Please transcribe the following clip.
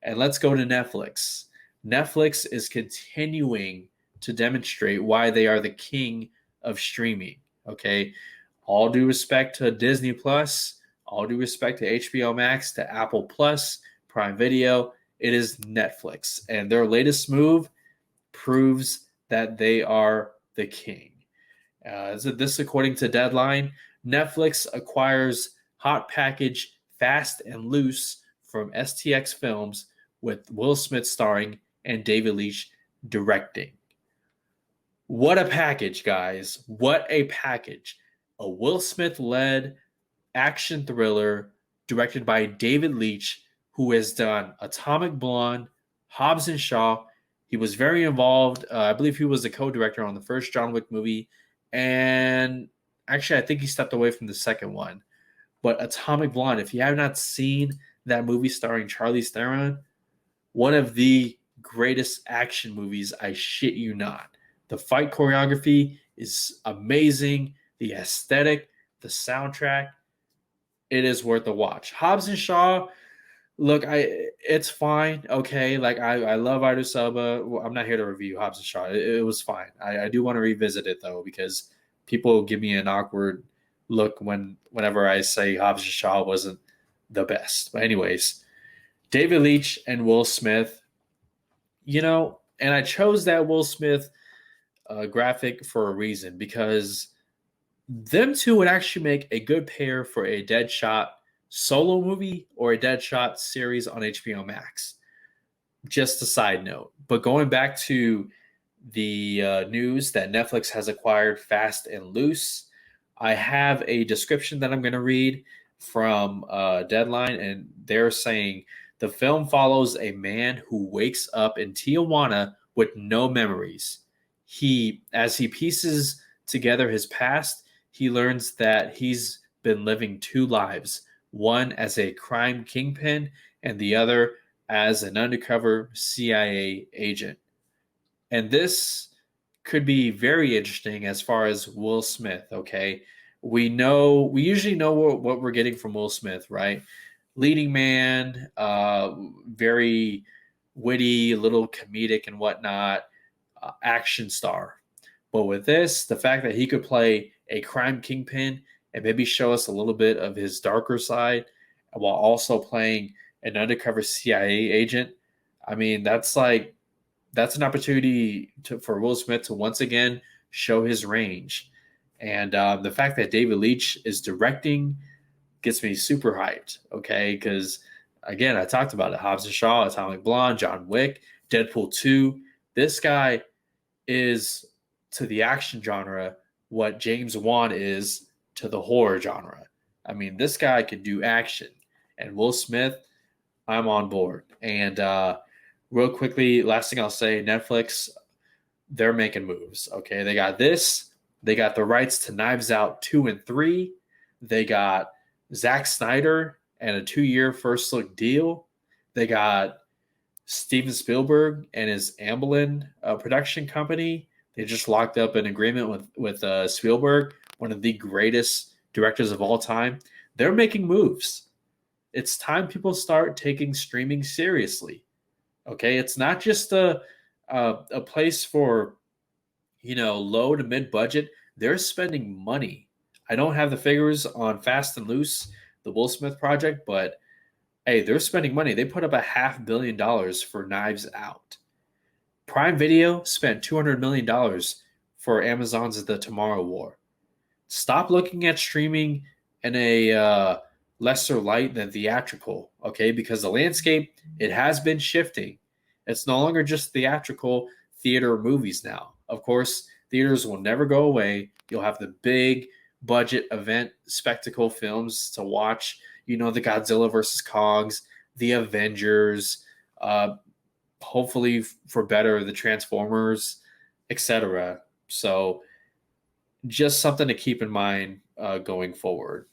And let's go to Netflix. Netflix is continuing to demonstrate why they are the king of streaming. Okay. All due respect to Disney Plus, all due respect to HBO Max, to Apple Plus, Prime Video, it is Netflix. And their latest move proves that they are the king. This, according to Deadline, Netflix acquires Hot Package Fast and Loose from STX Films with Will Smith starring and David Leitch directing. What a package, guys. What a package. A Will Smith led action thriller directed by David Leitch, who has done Atomic Blonde, Hobbs and Shaw. He was very involved. I believe he was the co-director on the first John Wick movie. And actually, I think he stepped away from the second one. But Atomic Blonde, if you have not seen that movie starring Charlize Theron, one of the greatest action movies, I shit you not. The fight choreography is amazing. The aesthetic, the soundtrack, it is worth a watch. Hobbs and Shaw, look, it's fine. Okay, like I love Idris Elba. Well, I'm not here to review Hobbs and Shaw. It was fine. I do want to revisit it though, because people give me an awkward look whenever I say Hobbs and Shaw wasn't the best. But anyways, David Leitch and Will Smith, and I chose that Will Smith graphic for a reason, because them two would actually make a good pair for a Deadshot solo movie or a Deadshot series on HBO Max. Just a side note. But going back to the news that Netflix has acquired Fast and Loose, I have a description that I'm going to read from Deadline, and they're saying the film follows a man who wakes up in Tijuana with no memories. As he pieces together his past, he learns that he's been living two lives, one as a crime kingpin and the other as an undercover CIA agent. And this could be very interesting as far as Will Smith, okay? We usually know what we're getting from Will Smith, right? Leading man, very witty, a little comedic and whatnot, action star. But with this, the fact that he could play a crime kingpin and maybe show us a little bit of his darker side while also playing an undercover CIA agent, I mean, that's an opportunity for Will Smith to once again show his range. And the fact that David Leitch is directing gets me super hyped, okay? Because, again, I talked about it. Hobbs and Shaw, Atomic Blonde, John Wick, Deadpool 2. This guy is to the action genre what James Wan is to the horror genre. I mean, this guy can do action. And Will Smith, I'm on board. And real quickly, last thing I'll say, Netflix, they're making moves. Okay, they got this. They got the rights to Knives Out 2 and 3. They got Zack Snyder and a 2-year first look deal. They got Steven Spielberg and his Amblin production company. They just locked up an agreement with Spielberg, one of the greatest directors of all time. They're making moves. It's time people start taking streaming seriously. Okay, it's not just a place for low to mid budget. They're spending money. I don't have the figures on Fast and Loose, the Will Smith project, but hey, they're spending money. They put up $500 million for Knives Out. Prime Video spent $200 million for Amazon's The Tomorrow War. Stop looking at streaming in a lesser light than theatrical, okay? Because the landscape, it has been shifting. It's no longer just theatrical theater movies now. Of course, theaters will never go away. You'll have the big budget event spectacle films to watch. The Godzilla versus Kongs, the Avengers, hopefully for better, the Transformers, etc. So just something to keep in mind going forward.